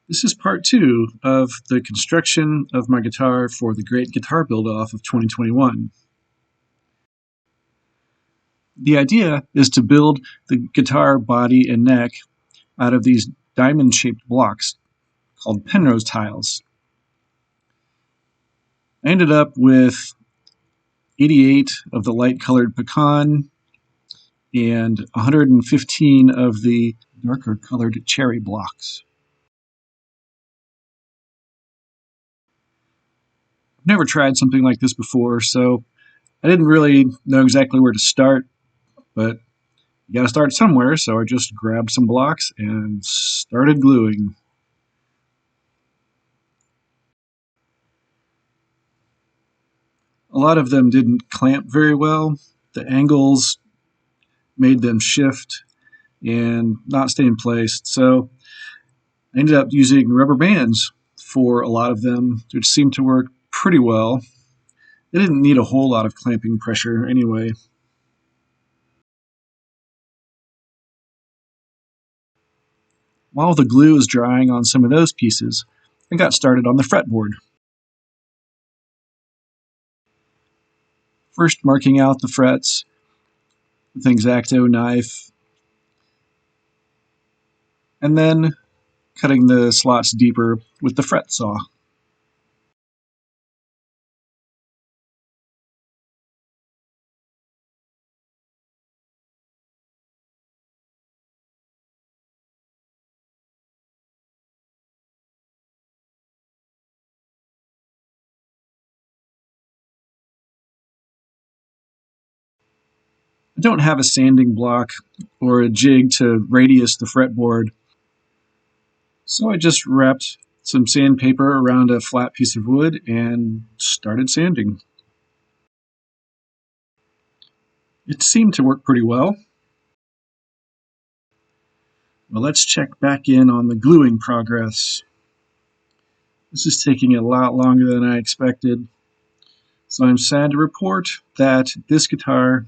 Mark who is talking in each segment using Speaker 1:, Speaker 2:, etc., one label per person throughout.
Speaker 1: This is part 2 of the construction of my guitar for the Great Guitar Build-Off of 2021. The idea is to build the guitar body and neck out of these diamond-shaped blocks called Penrose tiles. I ended up with 88 of the light-colored pecan and 115 of the darker-colored cherry blocks. I've never tried something like this before, so I didn't really know exactly where to start, but you gotta start somewhere, so I just grabbed some blocks and started gluing. A lot of them didn't clamp very well. The angles made them shift and not stay in place, so I ended up using rubber bands for a lot of them, which seemed to work pretty well. They didn't need a whole lot of clamping pressure anyway. While the glue was drying on some of those pieces, I got started on the fretboard. First marking out the frets with an X-Acto knife, and then cutting the slots deeper with the fret saw. I don't have a sanding block or a jig to radius the fretboard, so I just wrapped some sandpaper around a flat piece of wood and started sanding. It seemed to work pretty well. Well, let's check back in on the gluing progress. This is taking a lot longer than I expected, so I'm sad to report that this guitar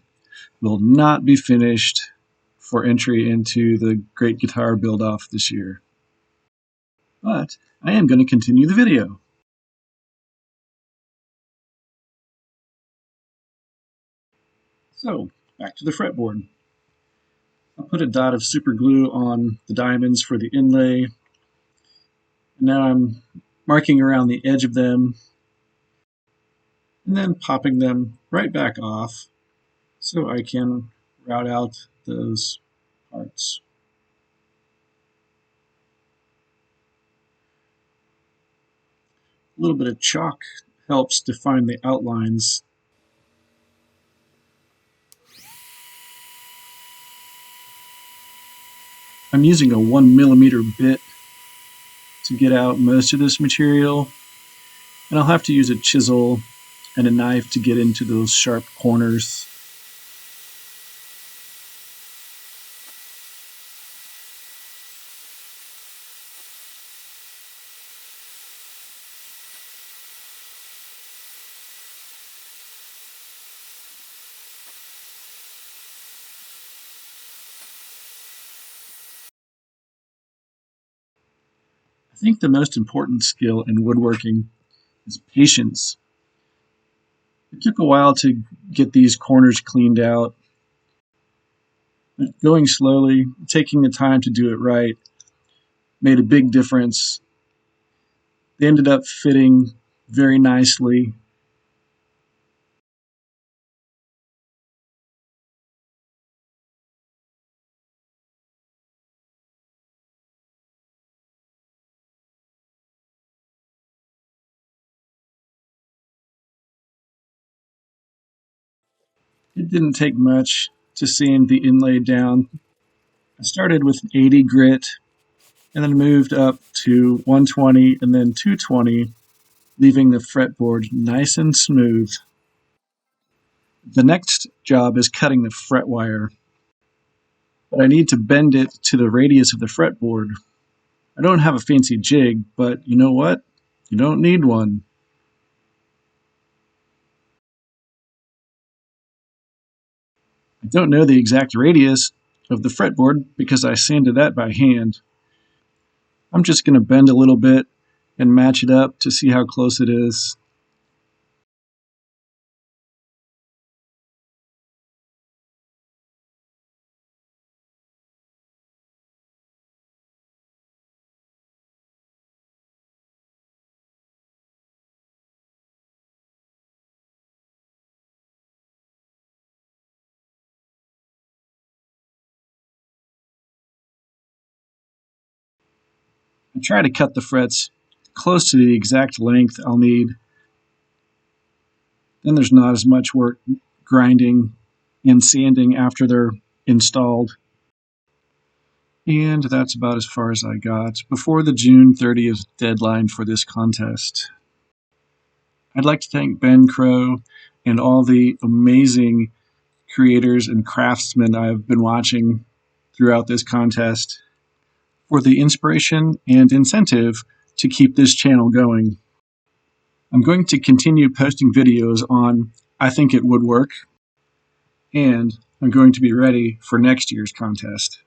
Speaker 1: will not be finished for entry into the Great Guitar Build-Off this year. But I am going to continue the video. So, back to the fretboard. I'll put a dot of super glue on the diamonds for the inlay. Now I'm marking around the edge of them and then popping them right back off so I can route out those parts. A little bit of chalk helps define the outlines. I'm using a 1mm bit to get out most of this material, and I'll have to use a chisel and a knife to get into those sharp corners. I think the most important skill in woodworking is patience. It took a while to get these corners cleaned out. But going slowly, taking the time to do it right, made a big difference. They ended up fitting very nicely. It didn't take much to sand the inlay down. I started with 80 grit and then moved up to 120 and then 220, leaving the fretboard nice and smooth. The next job is cutting the fret wire, but I need to bend it to the radius of the fretboard. I don't have a fancy jig, but you know what? You don't need one. I don't know the exact radius of the fretboard because I sanded that by hand. I'm just going to bend a little bit and match it up to see how close it is. I try to cut the frets close to the exact length I'll need. Then there's not as much work grinding and sanding after they're installed. And that's about as far as I got before the June 30th deadline for this contest. I'd like to thank Ben Crow and all the amazing creators and craftsmen I've been watching throughout this contest for the inspiration and incentive to keep this channel going. I'm going to continue posting videos on I Think It Would Work, and I'm going to be ready for next year's contest.